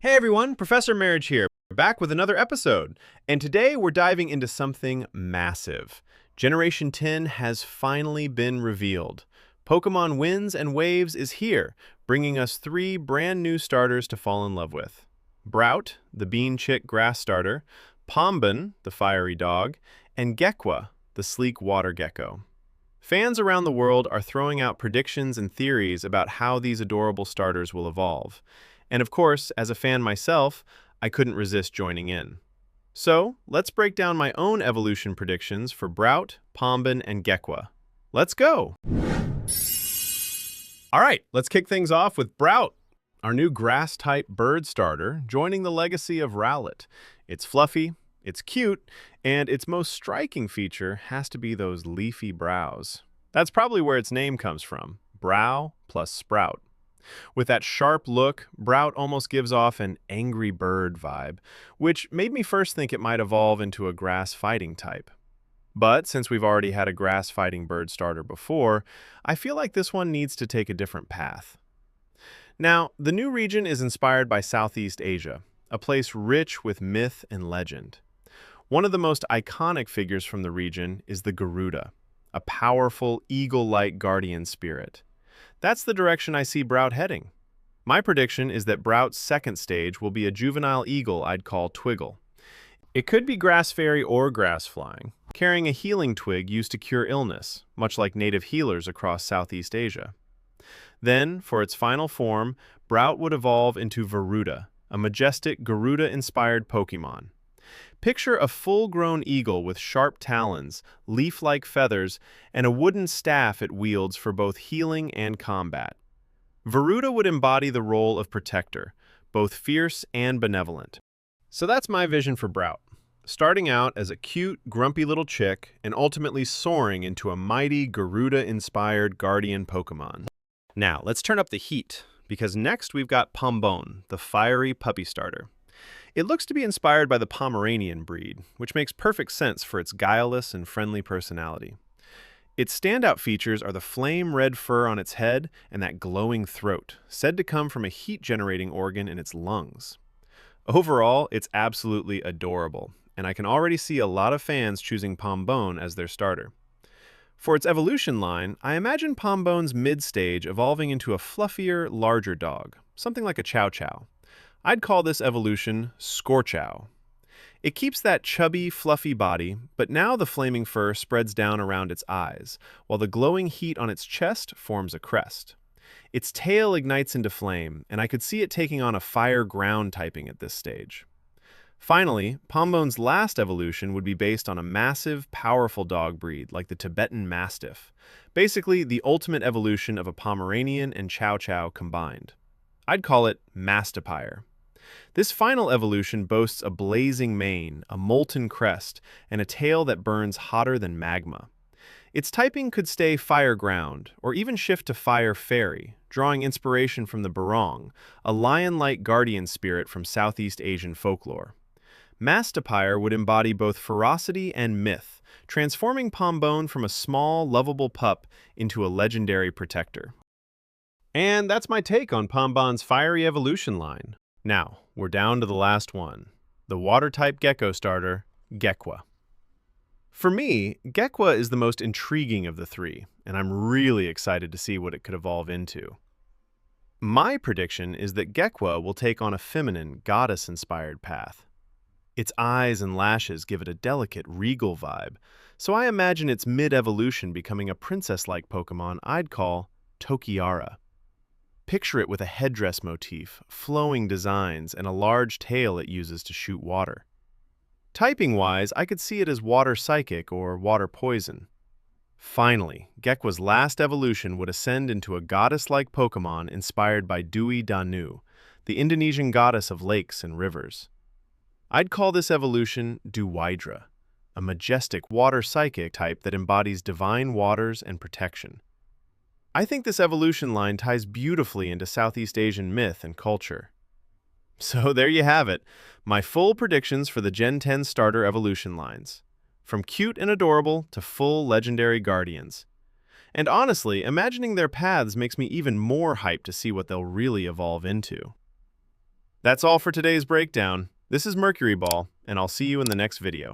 Hey everyone, Professor Marriage here, back with another episode. And today we're diving into something massive. Generation 10 has finally been revealed. Pokemon Winds and Waves is here, bringing us three brand new starters to fall in love with. Brout, the Bean Chick grass starter, Pombon, the fiery dog, and Geckqua, the sleek water gecko. Fans around the world are throwing out predictions and theories about how these adorable starters will evolve. And of course, as a fan myself, I couldn't resist joining in. So, let's break down my own evolution predictions for Brout, Pombon, and Geckqua. Let's go! Alright, let's kick things off with Brout, our new grass-type bird starter, joining the legacy of Rowlet. It's fluffy, it's cute, and its most striking feature has to be those leafy brows. That's probably where its name comes from, brow plus sprout. With that sharp look, Brout almost gives off an angry bird vibe, which made me first think it might evolve into a grass fighting type. But since we've already had a grass fighting bird starter before, I feel like this one needs to take a different path. Now, the new region is inspired by Southeast Asia, a place rich with myth and legend. One of the most iconic figures from the region is the Garuda, a powerful eagle-like guardian spirit. That's the direction I see Brout heading. My prediction is that Brout's second stage will be a juvenile eagle I'd call Twiggle. It could be grass fairy or grass flying, carrying a healing twig used to cure illness, much like native healers across Southeast Asia. Then, for its final form, Brout would evolve into Varuda, a majestic Garuda-inspired Pokemon. Picture a full-grown eagle with sharp talons, leaf-like feathers, and a wooden staff it wields for both healing and combat. Varuda would embody the role of protector, both fierce and benevolent. So that's my vision for Brout, starting out as a cute, grumpy little chick and ultimately soaring into a mighty Garuda-inspired guardian Pokemon. Now, let's turn up the heat, because next we've got Pombon, the fiery puppy starter. It looks to be inspired by the Pomeranian breed, which makes perfect sense for its guileless and friendly personality. Its standout features are the flame-red fur on its head and that glowing throat, said to come from a heat-generating organ in its lungs. Overall, it's absolutely adorable, and I can already see a lot of fans choosing Pombon as their starter. For its evolution line, I imagine Pombon's mid-stage evolving into a fluffier, larger dog, something like a Chow Chow. I'd call this evolution Scorchow. It keeps that chubby, fluffy body, but now the flaming fur spreads down around its eyes, while the glowing heat on its chest forms a crest. Its tail ignites into flame, and I could see it taking on a fire-ground typing at this stage. Finally, Pombon's last evolution would be based on a massive, powerful dog breed like the Tibetan Mastiff, basically the ultimate evolution of a Pomeranian and Chow Chow combined. I'd call it Mastipire. This final evolution boasts a blazing mane, a molten crest, and a tail that burns hotter than magma. Its typing could stay fire ground, or even shift to fire fairy, drawing inspiration from the Barong, a lion-like guardian spirit from Southeast Asian folklore. Mastipire would embody both ferocity and myth, transforming Pombon from a small, lovable pup into a legendary protector. And that's my take on Pombon's fiery evolution line. Now, we're down to the last one, the water-type gecko starter, Geckqua. For me, Geckqua is the most intriguing of the three, and I'm really excited to see what it could evolve into. My prediction is that Geckqua will take on a feminine, goddess-inspired path. Its eyes and lashes give it a delicate, regal vibe, so I imagine its mid-evolution becoming a princess-like Pokemon I'd call Tokiara. Picture it with a headdress motif, flowing designs, and a large tail it uses to shoot water. Typing-wise, I could see it as water psychic or water poison. Finally, Geckqua's last evolution would ascend into a goddess-like Pokemon inspired by Dewi Danu, the Indonesian goddess of lakes and rivers. I'd call this evolution Duwidra, a majestic water psychic type that embodies divine waters and protection. I think this evolution line ties beautifully into Southeast Asian myth and culture. So there you have it, my full predictions for the Gen 10 starter evolution lines. From cute and adorable to full legendary guardians. And honestly, imagining their paths makes me even more hyped to see what they'll really evolve into. That's all for today's breakdown. This is Mercury Ball, and I'll see you in the next video.